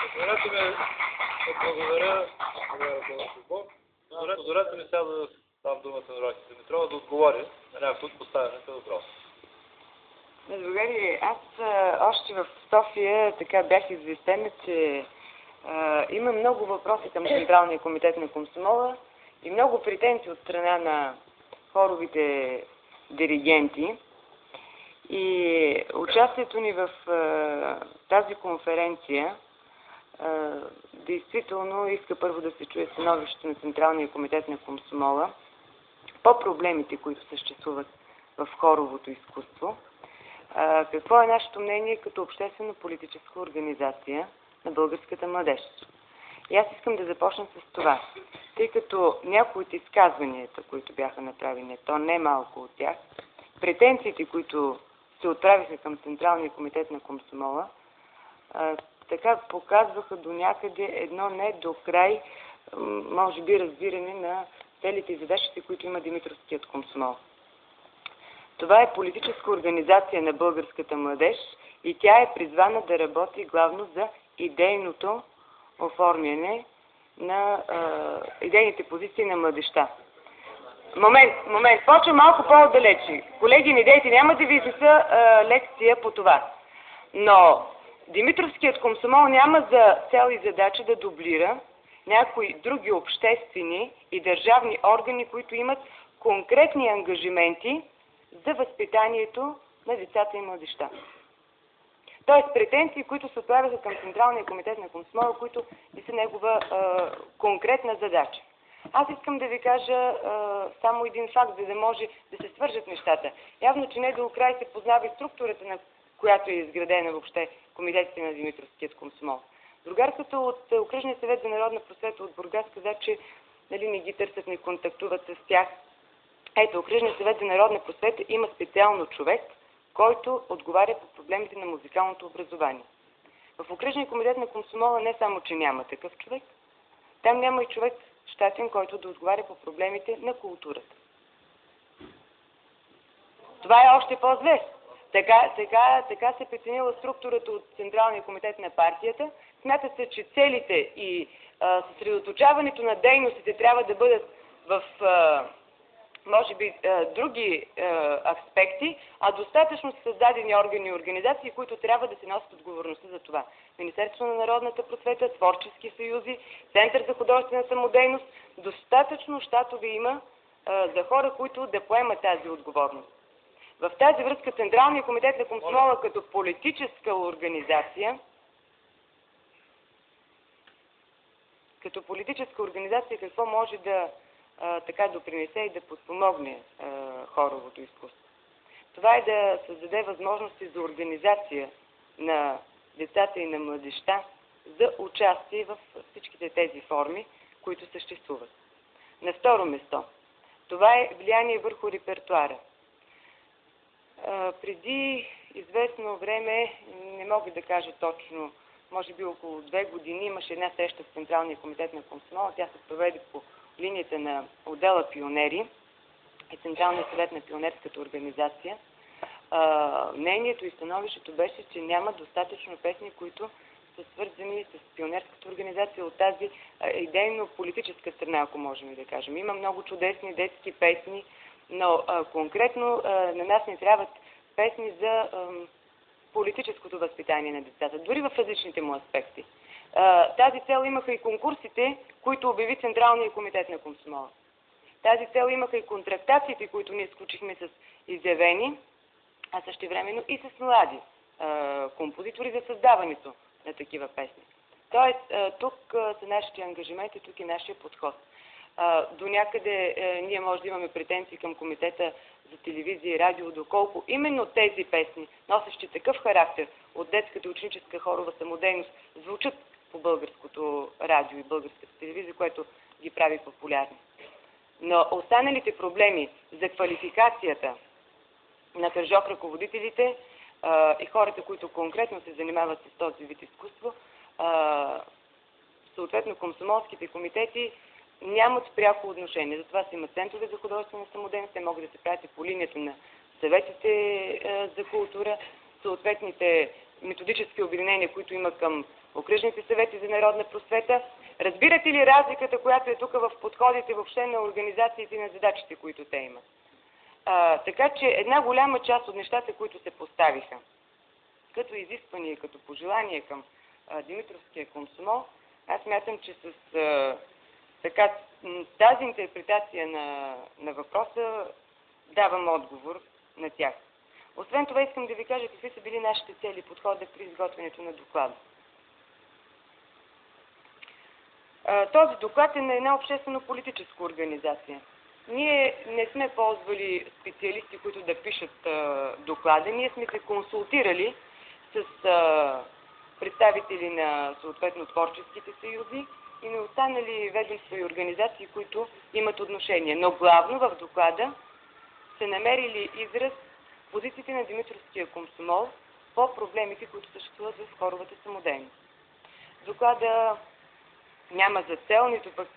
Позволете ми да благодаря за разговор. Позволете ми сега да дам думата на Раки Димитрова да отговори на някои от поставените въпроси. Добре ли, аз още в София така бях известена, че има много въпроси към Централния комитет на Комсомола и много претенции от страна на хоровите диригенти. И участието ни в тази конференция действително иска първо да се чуе становището на Централния комитет на Комсомола по проблемите, които съществуват в хоровото изкуство. Какво е нашето мнение като обществено-политическа организация на българската младеж? И аз искам да започна с това, тъй като някои от изказванията, които бяха направени, то не малко от тях, претенциите, които се отправиха към Централния комитет на Комсомола, така показваха до някъде едно не до край, може би, разбиране на целите и задачите, които има Димитровският комсомол. Това е политическа организация на българската младеж и тя е призвана да работи главно за идейното оформяне на идейните позиции на младежта. Момент, почва малко по-отдалече. Колеги, не дейте, няма да ви изнеса лекция по това. Но Димитровският комсомол няма за цел и задача да дублира някои други обществени и държавни органи, които имат конкретни ангажименти за възпитанието на децата и младежта. Тоест претенции, които се отправяха към Централния комитет на Комсомола, които и са негова конкретна задача. Аз искам да ви кажа само един факт, за да може да се свържат нещата. Явно, че не до край се познава и структурата, на която е изградена въобще комитетите на Димитровският комсомол. Другарката от Окръжния съвет за народна просвета от Бургас каза, че не ги търсят, не контактуват с тях. Ето, Окръжния съвет за народна просвета има специално човек, който отговаря по проблемите на музикалното образование. В Окръжния комитет на Комсомола не само, че няма такъв човек, там няма и човек щатен, който да отговаря по проблемите на културата. Това е още по-зле. Така се преценила структурата от Централния комитет на партията. Смята се, че целите и съсредоточаването на дейностите трябва да бъдат в може би други аспекти, а достатъчно са създадени органи и организации, които трябва да се носят отговорността за това. Министерство на народната просвета, творчески съюзи, Център за художествена самодейност, достатъчно щатове има за хора, които да поемат тази отговорност. В тази връзка Централния комитет на Комсомола като политическа организация, какво може да така допринесе и да подпомогне хоровото изкуство? Това е да създаде възможности за организация на децата и на младежта за участие в всичките тези форми, които съществуват. На второ место, това е влияние върху репертуара. Преди известно време, не мога да кажа точно, може би около 2 години, имаше една среща в Централния комитет на Комсомола. Тя се проведе по линията на отдела Пионери и Централния съвет на пионерската организация. Мнението и становището беше, че няма достатъчно песни, които са свързани с пионерската организация от тази идейно-политическа страна, ако можем да кажем. Има много чудесни детски песни, но конкретно на нас не трябват песни за политическото възпитание на децата, дори в различните му аспекти. Тази цел имаха и конкурсите, които обяви Централния комитет на Комсомола. Тази цел имаха и контрактациите, които ние сключихме с изявени, а същевременно и с млади композитори за създаването на такива песни. Тоест, тук са нашите ангажименти, тук е нашия подход. До някъде ние може да имаме претенции към Комитета за телевизия и радио, доколко именно тези песни, носещи такъв характер от детската и ученическа хорова самодейност, звучат по българското радио и българската телевизия, което ги прави популярни. Но останалите проблеми за квалификацията на кръжок ръководителите и хората, които конкретно се занимават с този вид изкуство, съответно комсомолските комитети нямат пряко отношение. Затова си имат центрове за художествена самодейност, те могат да се правят и по линията на съветите за култура, съответните методически обединения, които има към окръжните съвети за народна просвета. Разбирате ли разликата, която е тук в подходите въобще на организациите и на задачите, които те имат? Така че една голяма част от нещата, които се поставиха като изисквания, като пожелания към Димитровския комсомол, аз мятам, че с тази интерпретация на въпроса давам отговор на тях. Освен това искам да ви кажа какви са били нашите цели и подхода при изготвянето на доклада. Този доклад е на една обществено-политическа организация. Ние не сме ползвали специалисти, които да пишат доклада. Ние сме се консултирали с представители на съответно творческите съюзи и на останали ведомства и организации, които имат отношение. Но главно в доклада са намерили израз позициите на Димитровския комсомол по проблемите, които съществуват в хоровата самодейност. Доклада няма за цел, нито пък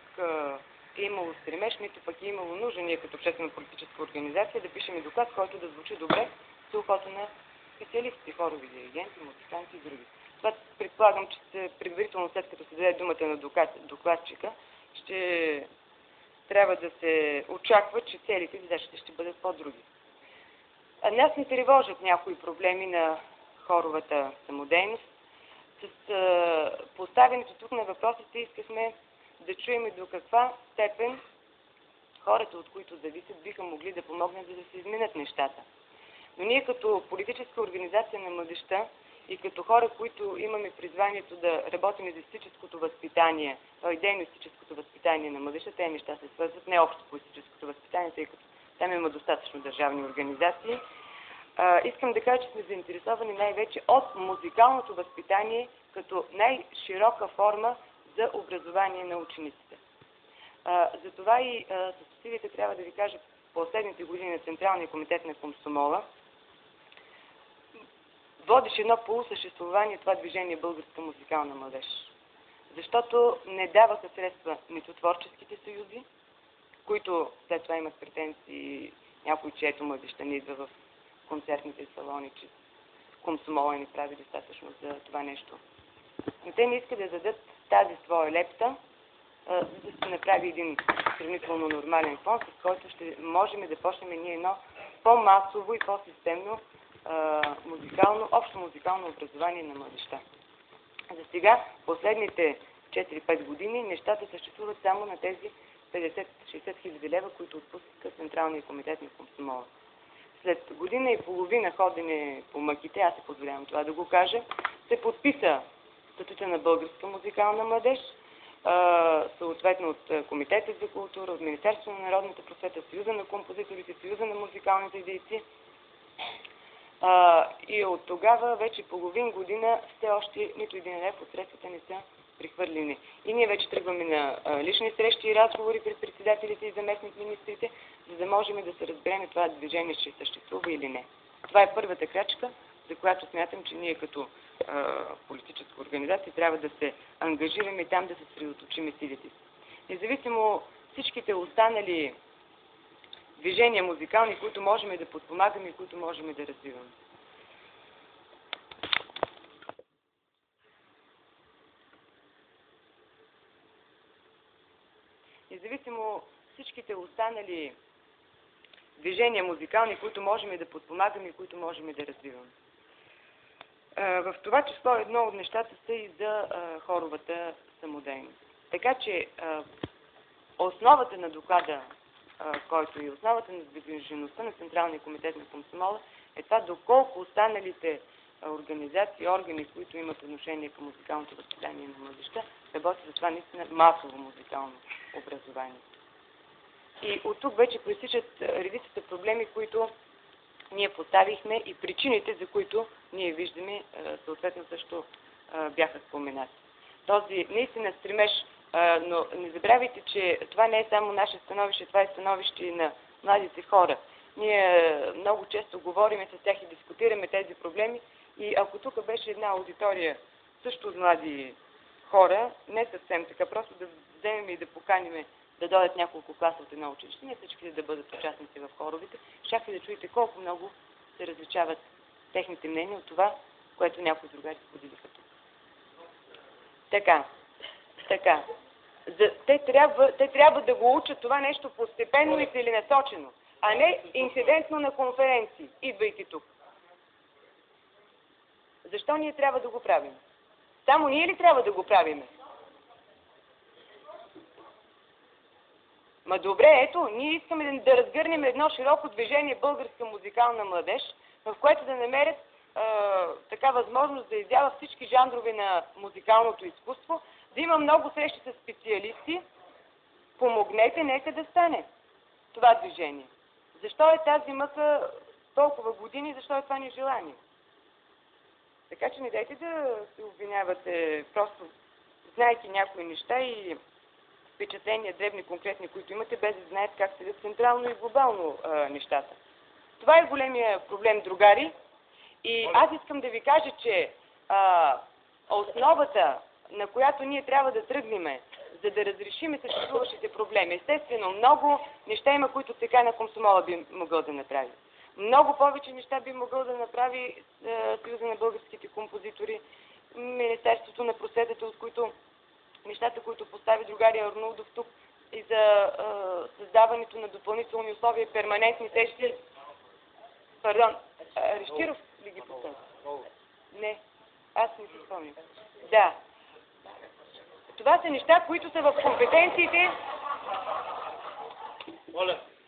е имало стремеж, нито пък е имало нужда ние като обществено-политическа организация да пишем доклад, който да звучи добре с ухото на специалисти, хорови диригенти, музиканти и други. Това предполагам, че предварително след като се даде думата на докладчика, ще трябва да се очаква, че целите и задачите ще бъдат по-други. Нас ни тревожат някои проблеми на хоровата самодейност. С поставянето тук на въпросите искахме да чуем и до каква степен хората, от които зависят, биха могли да помогнат, за да се изменят нещата. Но ние като политическа организация на младежта и като хора, които имаме призванието да работим за естетическото възпитание, идейно-естетическото възпитание на младежта, тези неща се свързват не общо по естетическото възпитание, тъй като там има достатъчно държавни организации. Искам да кажа, че сме заинтересовани най-вече от музикалното възпитание като най-широка форма за образование на учениците. Затова и с усилията трябва да ви кажа, последните години на Централния комитет на комсомола водеше едно полусъществувание това движение Българска музикална младеж. Защото не даваха средства нито творческите съюзи, които след това имат претенции някой, чието младежта не идва в концертните салони, че комсомола не прави достатъчно за това нещо. Но те не искат да дадат тази своя лепта, за да се направи един сравнително нормален фон, с който ще можем да почнем ние едно по-масово и по-системно общо музикално образование на младежта. За сега, последните 4-5 години, нещата съществуват само на тези 50-60 хиляди лева, които отпуска Централния комитет на комсомола. След година и половина ходене по мъките, аз се позволявам това да го кажа, се подписа статута на Българска музикална младеж, съответно от Комитета за култура, от Министерството на народната просвета, Съюза на композиторите, Съюза на музикалните дейци. И от тогава вече половин година все още нито един лев от средствата не са прихвърлени. И ние вече тръгваме на лични срещи и разговори пред председателите и заместник министрите, за да можем да се разберем това движение ще съществува или не. Това е първата крачка, за която смятам, че ние като политическа организация трябва да се ангажираме и там да се средоточим силите си. Независимо всичките останали движения музикални, които можем да подпомагаме и които можем да развиваме. Независимо всичките останали движения музикални, които можем да подпомагаме и които можем да развиваме. В това число едно от нещата са и за хоровата самодейност. Така че основата на доклада, който и основата на движеността на Централния комитет на комсомола е това доколко останалите организации, органи, които имат отношение към музикалното възпитание на младежта, работят за това наистина масово музикално образование. И от тук вече проистичат редицата проблеми, които ние поставихме и причините, за които ние виждаме, съответно също бяха споменати. Този наистина стремеж, но не забравяйте, че това не е само наше становище, това е становище на младите хора. Ние много често говорим с тях и дискутираме тези проблеми и ако тук беше една аудитория също от млади хора, не съвсем така, просто да вземем и да поканим да дойдат няколко класа от едно училище, не всички да бъдат участници в хоровите, щяхте да чуете колко много се различават техните мнения от това, което някои другари споделиха тук. Така. Те трябва да го учат това нещо постепенно и целенасочено, а не инцидентно на конференции, идвайки тук. Защо ние трябва да го правим? Само ние ли трябва да го правим? Ма добре, ето, ние искаме да разгърнем едно широко движение българска музикална младеж, в което да намерят така възможност да изява всички жанрове на музикалното изкуство, да има много срещи с специалисти. Помогнете, нека да стане това движение. Защо е тази мъка толкова години, защо е това нежелание? Така че не дайте да се обвинявате, просто знаете някои неща и впечатления, дребни, конкретни, които имате, без да знаете как седят централно и глобално нещата. Това е големия проблем, другари. И аз искам да ви кажа, че основата, на която ние трябва да тръгнем, за да разрешим съществуващите проблеми, естествено, много неща има, които ЦК на Комсомола би могъл да направи. Много повече неща би могъл да направи Съюза на българските композитори, Министерството на просветата, от които нещата, които постави другария Арнаудов тук, и за създаването на допълнителни условия, перманентни тежки. Пардон, Рещиров ли ги постави? Не, аз не си спомням. Да. Това са неща, които са в компетенциите.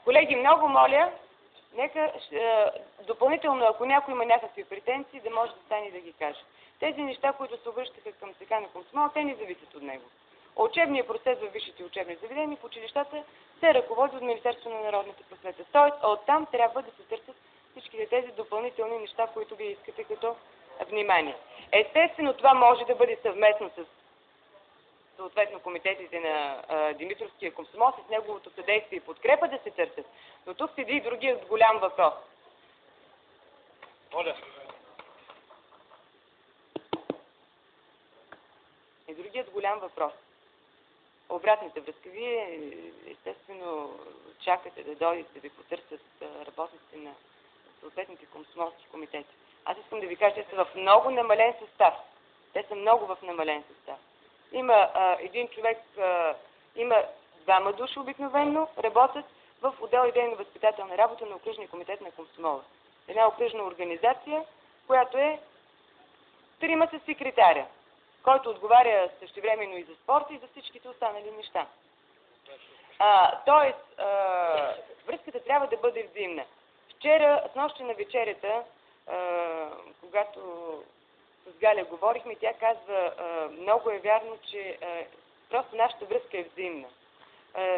Колеги, много моля, нека допълнително, ако някой има някакви претенции, да може да стане и да ги каже. Тези неща, които се обръщаха към ЦК на Комсомол, те не зависят от него. Учебният процес във висшите учебни заведения в училищата се ръководи от Министерството на народната просвета. Тоест, оттам трябва да се търсят всички тези допълнителни неща, които вие искате като внимание. Естествено, това може да бъде съвместно с съответно комитетите на Димитровския комсомол, с неговото съдействие и подкрепа да се търсят. Но тук седи и другият голям въпрос. И другият голям въпрос. Обратната връзка. Вие, естествено, чакате да дойдете да ви потърсят работниците на съответните комсомолски комитети. Аз искам да ви кажа, че са в много намален състав. Те са много в намален състав. Има един човек, има двама души обикновено, работят в отдел идейно-възпитателна работа на окръжния комитет на Комсомола. Една окръжна организация, която е трима със секретаря, който отговаря същевременно и за спорта, и за всичките останали неща. Тоест, връзката трябва да бъде взаимна. Вчера, с нощи на вечерята, когато с Галя говорихме, тя казва, много е вярно, че просто нашата връзка е взаимна.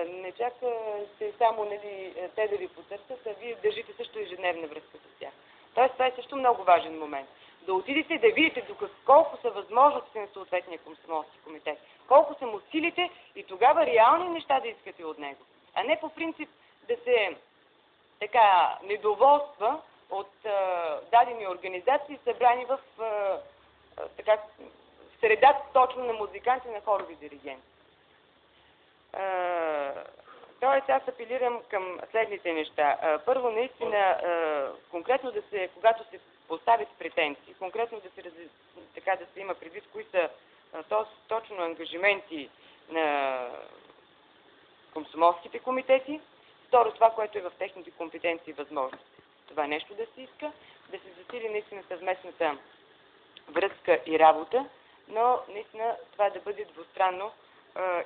Не чакате само, нали, те да ви потърсят, а вие държите също ежедневна връзка с тях. Тоест, това е също много важен момент. Да отидете да видите колко са възможности на съответния комсомолски комитет, колко са му силите и тогава реални неща да искате от него. А не по принцип да се така недоволства от дадени организации, събрани в така средата точно на музиканти, на хорови диригенти. Тоест аз апелирам към следните неща. Първо, наистина, конкретно когато се поставят претенции, конкретно така да се има предвид кои са точно ангажименти на комсомолските комитети. Второ, това, което е в техните компетенции и възможности. Това нещо да се иска, да се засили наистина съвместната връзка и работа, но наистина това да бъде двустранно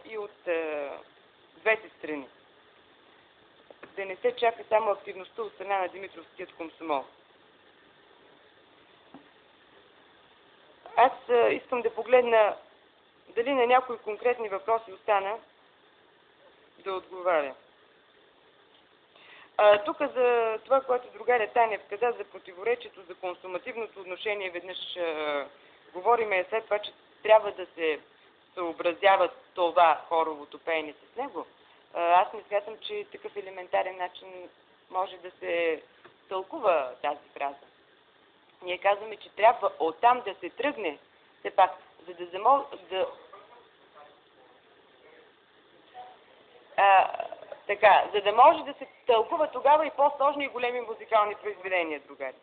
и от двете страни. Да не се чака само активността от страна на Димитровският комсомол. Аз искам да погледна дали на някои конкретни въпроси остана да отговаря. Тук за това, което другаря Танев каза за противоречието, за консумативното отношение, веднъж говориме след това, че трябва да се съобразява това хоровото пеене с него. Аз не смятам, че такъв елементарен начин може да се тълкува тази фраза. Ние казваме, че трябва оттам да се тръгне, все пак, за да може да се тълкува тогава и по-сложни и големи музикални произведения, другари.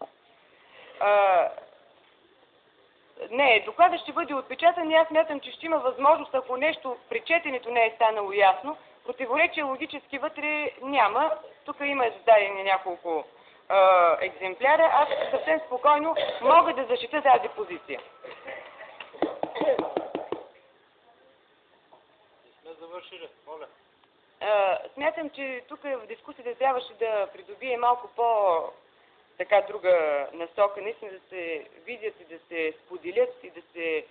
Не, докладът ще бъде отпечатан и аз смятам, че ще има възможност, ако нещо при четенето не е станало ясно, противоречие логически вътре няма. Тук има зададени няколко екземпляра. Аз съвсем спокойно мога да защита тази позиция. Сме завършили, моля. Смятам, че тук в дискусията трябваше да придобие малко по-така друга насока, наистина да се видят и да се споделят и да се,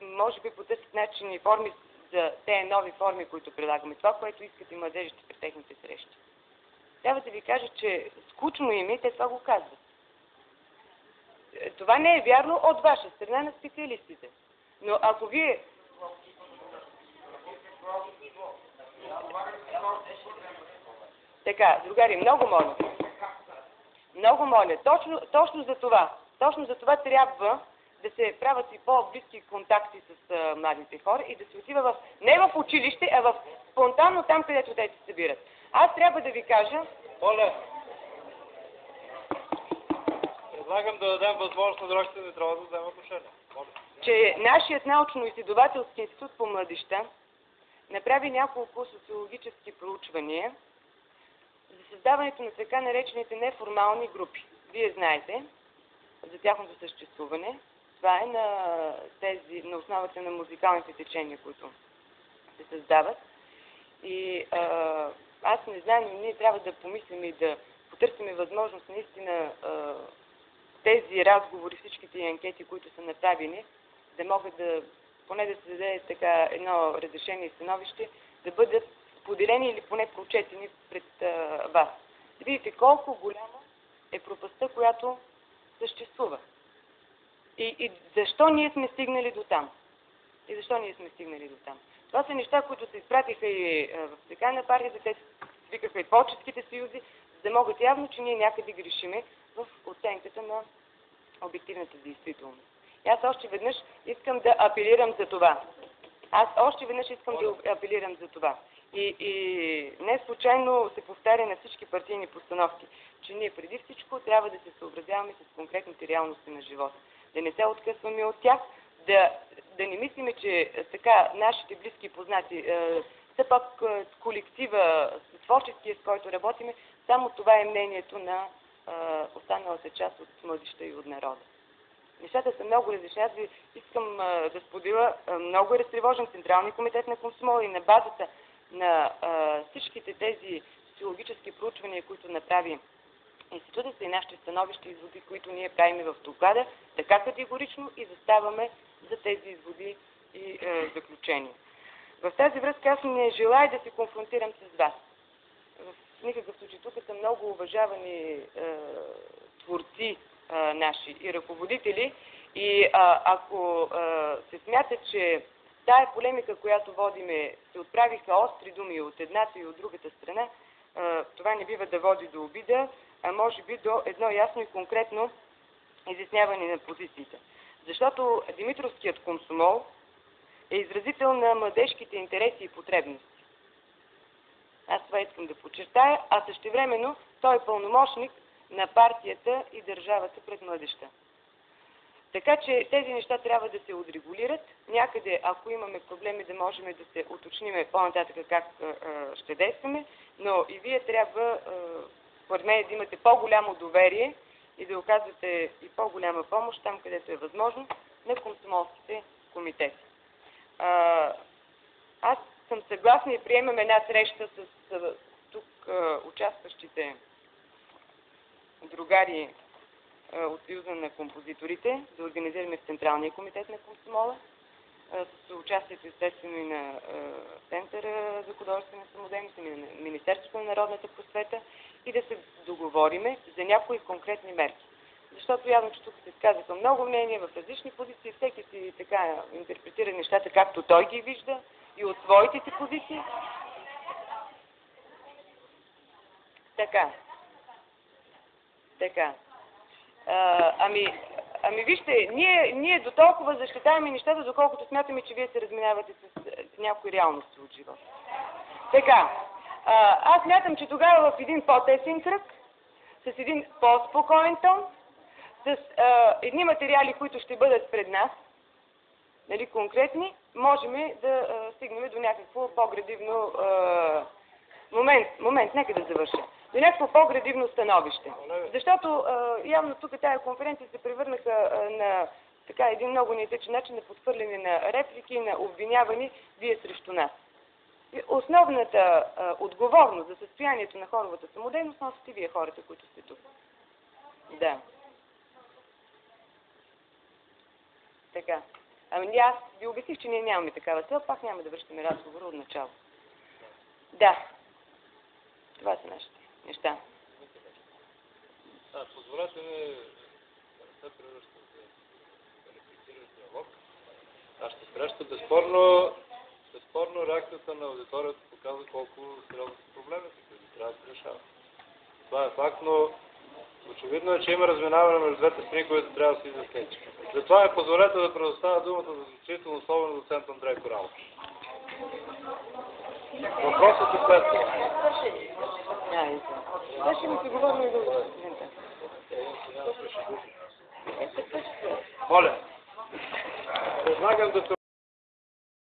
може би, потърсят начини и форми за тези нови форми, които предлагаме. Това, което искат и младежите при техните срещи. Трябва да ви кажа, че скучно им е, те това го казват. Това не е вярно от ваша страна на специалистите. Но ако вие... Така, другари, много моля, точно за това трябва да се правят и по-близки контакти с младите хора и да се отива не в училище, а спонтанно там, където те се събират. Аз трябва да ви кажа... Моля, предлагам да дадем възможност на Роксица Димитрова да вземе отношение. Моля. Че нашият научно-изследователски институт по младежта направи няколко социологически проучвания за създаването на така наречените неформални групи. Вие знаете за тяхното съществуване. Това е на основата на музикалните течения, които се създават. И аз не знам, но ние трябва да помислим и да потърсим възможност наистина тези разговори, всичките анкети, които са направени, да могат да, поне да се даде така едно разрешение и становище, да бъдат споделени или поне прочетени пред вас. Да видите колко голяма е пропастта, която съществува. И защо ние сме стигнали до там? Това са неща, които се изпратиха и в ЦК на партията, те свикаха и творческите съюзи, за да могат явно, че ние някъде грешиме в оценката на обективната действителност. И аз още веднъж искам да апелирам за това. И не случайно се повтаря на всички партийни постановки, че ние преди всичко трябва да се съобразяваме с конкретните реалности на живота. Да не се откъсваме от тях, да не мислиме, че така нашите близки познати, все пак колектива, творческия, с който работиме, само това е мнението на останалата част от младежта и от народа. Нещата са много различни. Аз ви искам да споделя, много е разтревожен Централния комитет на комсомола и на базата на всичките тези социологически проучвания, които направи института, са и нашите становища и изводи, които ние правим в доклада, така категорично и заставаме за тези изводи и заключения. В тази връзка аз не желая да се конфронтирам с вас. В никакъв случай. Тук са много уважавани творци наши и ръководители и ако се смята, че тая полемика, която водиме, се отправиха остри думи от едната и от другата страна, това не бива да води до обида, а може би до едно ясно и конкретно изясняване на позициите. Защото Димитровският комсомол е изразител на младежките интереси и потребности. Аз това искам да подчертая, а същевременно той е пълномощник на партията и държавата пред младежта. Така че тези неща трябва да се отрегулират. Някъде, ако имаме проблеми, да можем да се уточниме по-нататък как ще действаме, но и вие трябва, според мен, да имате по-голямо доверие и да оказвате и по-голяма помощ там, където е възможно, на комсомолските комитети. Аз съм съгласна и приемам една среща с тук участващите другари от Съюза на композиторите, да организираме в Централния комитет на комсомола, с участието естествено и на Центъра за художествена самодейност и на Министерството на народната просвета и да се договориме за някои конкретни мерки. Защото явно, че тук се сказаха много мнения в различни позиции, всеки си така интерпретира нещата, както той ги вижда и от своите си позиции. Така. Ами вижте, ние до толкова защитаваме нещата, доколкото смятаме, че вие се разминавате с някои реалности от живота. Така, аз смятам, че тогава в един по-тесен кръг, с един по-спокоен тон, с едни материали, които ще бъдат пред нас, нали, конкретни, можем да стигнем до някакво по-градивно момент, нека да завърша. До някакво по-градивно становище. Защото явно тук тая конференция се превърнаха на така един много неетичен начин на подхвърляне на реплики, на обвинявани вие срещу нас. И основната отговорност за състоянието на хоровата самодейност носите вие хората, които сте тук. Да. Така. Ами аз ви обясних, че ние нямаме такава цел, пак няма да връщаме разговора от начало. Да. Това са нашите неща. Позволете ми да не се превръща за квалифициран диалог. Нашата среща, безспорно реакцията на аудиторията показва колко сериозни са проблемите, които трябва да се решават. Това е факт, но очевидно е, че има разминаване между двете страни, които трябва да се изяснят. Затова ми позволете да предоставя думата за заключително слово на доцент Андрей Коралов. Въпросът е след това. Ще ми се говорим и до студента. Моля, предлагам да се